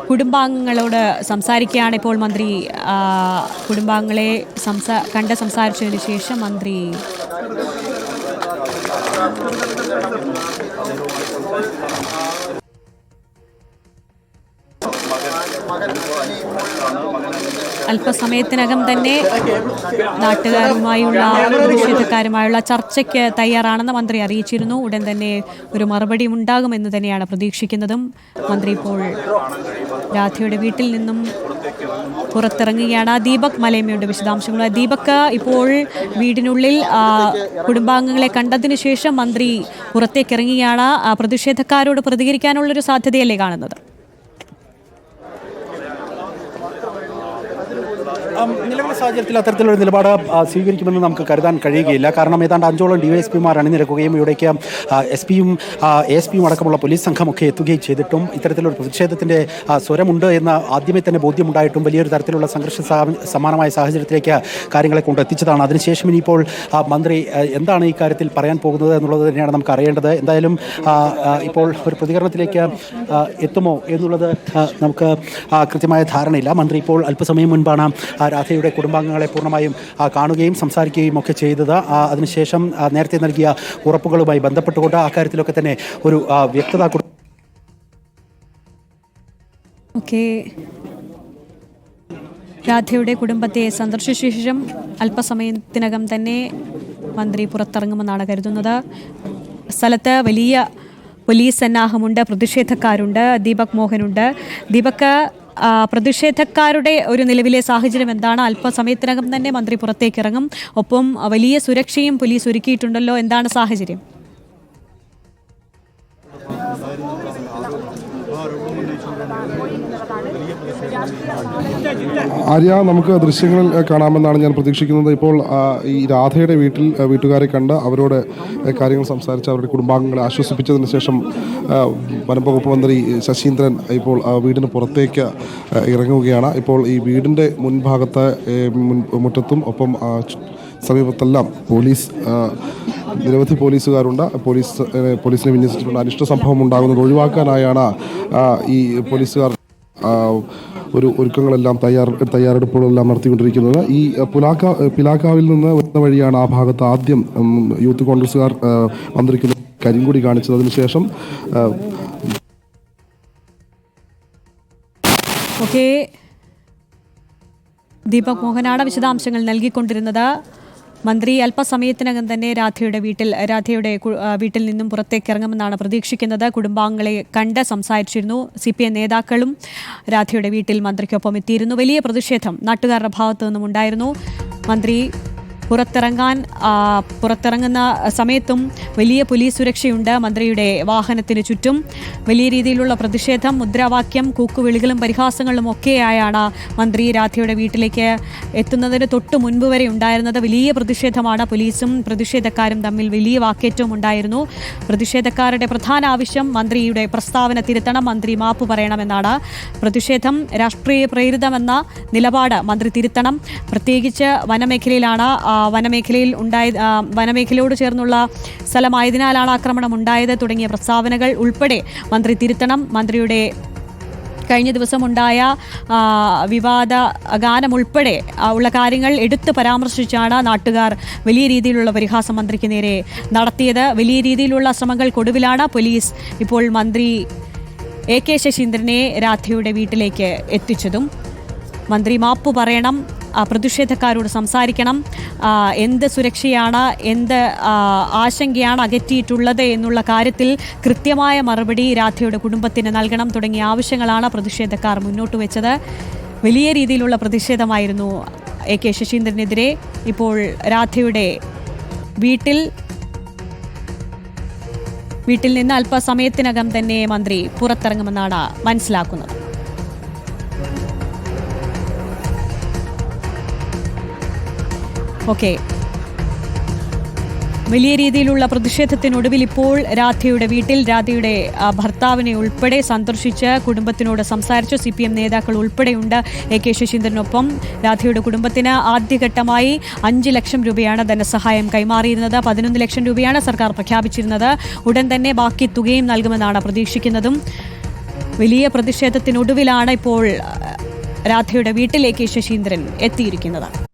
കുടുംബാംഗങ്ങളോട് സംസാരിക്കുകയാണ് ഇപ്പോൾ മന്ത്രി. കുടുംബാംഗങ്ങളെ കണ്ട് സംസാരിച്ചതിന് ശേഷം മന്ത്രി അല്പസമയത്തിനകം തന്നെ നാട്ടുകാരുമായുള്ള പ്രതിഷേധക്കാരുമായുള്ള ചർച്ചയ്ക്ക് തയ്യാറാണെന്ന് മന്ത്രി അറിയിച്ചിരുന്നു. ഉടൻ തന്നെ ഒരു മറുപടി ഉണ്ടാകുമെന്ന് തന്നെയാണ് പ്രതീക്ഷിക്കുന്നതും. മന്ത്രി ഇപ്പോൾ രാധയുടെ വീട്ടിൽ നിന്നും പുറത്തിറങ്ങുകയാണ്. ദീപക് മലയമ്മയുടെ വിശദാംശങ്ങൾ. ദീപക്, ഇപ്പോൾ വീടിനുള്ളിൽ കുടുംബാംഗങ്ങളെ കണ്ടതിന് ശേഷം മന്ത്രി പുറത്തേക്ക് ഇറങ്ങുകയാണ്. പ്രതിഷേധക്കാരോട് പ്രതികരിക്കാനുള്ളൊരു സാധ്യതയല്ലേ കാണുന്നത്? നിലവിലെ സാഹചര്യത്തിൽ അത്തരത്തിലൊരു നിലപാട് സ്വീകരിക്കുമെന്ന് നമുക്ക് കരുതാൻ കഴിയുകയില്ല. കാരണം ഏതാണ്ട് 5ഓളം DYSPമാർ അണിനിരക്കുകയും ഇവിടേക്ക് SP-യും ASP-യും അടക്കമുള്ള പോലീസ് സംഘമൊക്കെ എത്തുകയും ചെയ്തിട്ടും ഇത്തരത്തിലൊരു പ്രതിഷേധത്തിൻ്റെ സ്വരമുണ്ട് എന്ന് ആദ്യമേ തന്നെ ബോധ്യമുണ്ടായിട്ടും വലിയൊരു തരത്തിലുള്ള സംഘർഷ സമാനമായ സാഹചര്യത്തിലേക്ക് കാര്യങ്ങളെ കൊണ്ടെത്തിച്ചതാണ്. അതിനുശേഷം ഇനിയിപ്പോൾ മന്ത്രി എന്താണ് ഈ കാര്യത്തിൽ പറയാൻ പോകുന്നത് എന്നുള്ളത് തന്നെയാണ് നമുക്ക് അറിയേണ്ടത്. എന്തായാലും ഇപ്പോൾ ഒരു പ്രതികരണത്തിലേക്ക് എത്തുമോ എന്നുള്ളത് നമുക്ക് കൃത്യമായ ധാരണയില്ല. മന്ത്രി ഇപ്പോൾ അല്പസമയം മുൻപാണ് രാധയുടെ കുടുംബാംഗങ്ങളെ പൂർണ്ണമായും കാണുകയും സംസാരിക്കുകയും ഒക്കെ ചെയ്തത്. അതിനുശേഷം നേരത്തെ നൽകിയ ഉറപ്പുകളുമായി ബന്ധപ്പെട്ടുകൊണ്ട് അക്കാര്യത്തിലൊക്കെ തന്നെ ഒരു വ്യക്തത രാധയുടെ കുടുംബത്തെ സന്ദർശിച്ച ശേഷം അല്പസമയത്തിനകം തന്നെ മന്ത്രി പുറത്തിറങ്ങുമെന്നാണ് കരുതുന്നത്. സ്ഥലത്ത് വലിയ പോലീസ് സന്നാഹമുണ്ട്, പ്രതിഷേധക്കാരുണ്ട്. ദീപക് മോഹനുണ്ട്. ദീപക്, പ്രതിഷേധക്കാരുടെ ഒരു നിലവിലെ സാഹചര്യം എന്താണ്? അല്പസമയത്തിനകം തന്നെ മന്ത്രി പുറത്തേക്ക് ഇറങ്ങും. ഒപ്പം വലിയ സുരക്ഷയും പോലീസ് ഒരുക്കിയിട്ടുണ്ടല്ലോ. എന്താണ് സാഹചര്യം? ആര്യ, നമുക്ക് ദൃശ്യങ്ങളിൽ കാണാമെന്നാണ് ഞാൻ പ്രതീക്ഷിക്കുന്നത്. ഇപ്പോൾ ഈ രാധയുടെ വീട്ടുകാരെ കണ്ട് അവരോട് കാര്യങ്ങൾ സംസാരിച്ച് അവരുടെ കുടുംബാംഗങ്ങളെ ആശ്വസിപ്പിച്ചതിന് ശേഷം വനംവകുപ്പ് മന്ത്രി ശശീന്ദ്രൻ ഇപ്പോൾ വീടിന് പുറത്തേക്ക് ഇറങ്ങുകയാണ്. ഇപ്പോൾ ഈ വീടിൻ്റെ മുൻഭാഗത്ത് മുറ്റത്തും ഒപ്പം സമീപത്തെല്ലാം നിരവധി പോലീസുകാരുണ്ട്. പോലീസിനെ വിന്യസിച്ചിട്ടുണ്ട്. അനിഷ്ട സംഭവം ഉണ്ടാകുന്നത് ഒഴിവാക്കാനായാണ് ഈ പോലീസുകാർ ഒരുക്കങ്ങളെല്ലാം തയ്യാറെടുപ്പുകളെല്ലാം നടത്തിക്കൊണ്ടിരിക്കുന്നത്. ഈ പിലാക്കാവിൽ നിന്ന് വരുന്ന വഴിയാണ് ആ ഭാഗത്ത് ആദ്യം യൂത്ത് കോൺഗ്രസ്സുകാർ മന്ത്രിക്ക് കരിങ്കൊടി കാണിച്ചത്. അതിനുശേഷം ദീപക് മോഹനാണ് വിശദാംശങ്ങൾ നൽകിക്കൊണ്ടിരുന്നത്. മന്ത്രി അല്പസമയത്തിനകം തന്നെ രാധയുടെ വീട്ടിൽ നിന്നും പുറത്തേക്ക് ഇറങ്ങുമെന്നാണ് പ്രതീക്ഷിക്കുന്നത്. കുടുംബാംഗങ്ങളെ കണ്ട് സംസാരിച്ചിരുന്നു. CPM നേതാക്കളും രാധയുടെ വീട്ടിൽ മന്ത്രിക്കൊപ്പം എത്തിയിരുന്നു. വലിയ പ്രതിഷേധം നാട്ടുകാരുടെ ഭാഗത്തു നിന്നും ഉണ്ടായിരുന്നു. മന്ത്രി പുറത്തിറങ്ങുന്ന സമയത്തും വലിയ പോലീസ് സുരക്ഷയുണ്ട്. മന്ത്രിയുടെ വാഹനത്തിന് ചുറ്റും വലിയ രീതിയിലുള്ള പ്രതിഷേധം, മുദ്രാവാക്യം, കൂക്കുവിളികളും പരിഹാസങ്ങളും ഒക്കെയായാണ് മന്ത്രി രാധയുടെ വീട്ടിലേക്ക് എത്തുന്നതിന് തൊട്ട് മുൻപ് വരെ ഉണ്ടായിരുന്നത്. വലിയ പ്രതിഷേധമാണ്. പോലീസും പ്രതിഷേധക്കാരും തമ്മിൽ വലിയ വാക്കേറ്റവും ഉണ്ടായിരുന്നു. പ്രതിഷേധക്കാരുടെ പ്രധാന ആവശ്യം മന്ത്രിയുടെ പ്രസ്താവന തിരുത്തണം, മന്ത്രി മാപ്പ് പറയണമെന്നാണ്. പ്രതിഷേധം രാഷ്ട്രീയ പ്രേരിതമെന്ന നിലപാട് മന്ത്രി തിരുത്തണം. പ്രത്യേകിച്ച് വനമേഖലയിലാണ് വനമേഖലയോട് ചേർന്നുള്ള സ്ഥലമായതിനാലാണ് ആക്രമണം ഉണ്ടായത് തുടങ്ങിയ പ്രസ്താവനകൾ ഉൾപ്പെടെ മന്ത്രി തിരുത്തണം. മന്ത്രിയുടെ കഴിഞ്ഞ ദിവസം ഉണ്ടായ വിവാദ ഗാനം ഉൾപ്പെടെ ഉള്ള കാര്യങ്ങൾ എടുത്തു പരാമർശിച്ചാണ് നാട്ടുകാർ വലിയ രീതിയിലുള്ള പരിഹാസം മന്ത്രിക്ക് നേരെ നടത്തിയത്. വലിയ രീതിയിലുള്ള ശ്രമങ്ങൾക്കൊടുവിലാണ് പോലീസ് ഇപ്പോൾ മന്ത്രി AK ശശീന്ദ്രനെ രാധയുടെ വീട്ടിലേക്ക് എത്തിച്ചതും. മന്ത്രി മാപ്പ് പറയണം, പ്രതിഷേധക്കാരോട് സംസാരിക്കണം, എന്ത് സുരക്ഷയാണ്, എന്ത് ആശങ്കയാണ് അകറ്റിയിട്ടുള്ളത് എന്നുള്ള കാര്യത്തിൽ കൃത്യമായ മറുപടി രാധയുടെ കുടുംബത്തിന് നൽകണം തുടങ്ങിയ ആവശ്യങ്ങളാണ് പ്രതിഷേധക്കാർ മുന്നോട്ട് വെച്ചത്. വലിയ രീതിയിലുള്ള പ്രതിഷേധമായിരുന്നു AK ശശീന്ദ്രനെതിരെ. ഇപ്പോൾ രാധയുടെ വീട്ടിൽ നിന്ന് അല്പസമയത്തിനകം തന്നെ മന്ത്രി പുറത്തിറങ്ങുമെന്നാണ് മനസ്സിലാക്കുന്നത്. വലിയ രീതിയിലുള്ള പ്രതിഷേധത്തിനൊടുവിൽ ഇപ്പോൾ രാധയുടെ ഭർത്താവിനെ ഉൾപ്പെടെ സന്ദർശിച്ച് കുടുംബത്തിനോട് സംസാരിച്ചു. CPM നേതാക്കൾ ഉൾപ്പെടെയുണ്ട് AK ശശീന്ദ്രനൊപ്പം. രാധയുടെ കുടുംബത്തിന് ആദ്യഘട്ടമായി 5 ലക്ഷം രൂപയാണ് ധനസഹായം കൈമാറിയിരുന്നത്. 11 ലക്ഷം രൂപയാണ് സർക്കാർ പ്രഖ്യാപിച്ചിരുന്നത്. ഉടൻ തന്നെ ബാക്കി തുകയും നൽകുമെന്നാണ് പ്രതീക്ഷിക്കുന്നതും. വലിയ പ്രതിഷേധത്തിനൊടുവിലാണ് ഇപ്പോൾ രാധയുടെ വീട്ടിലേക്ക് ശശീന്ദ്രൻ എത്തിയിരിക്കുന്നത്.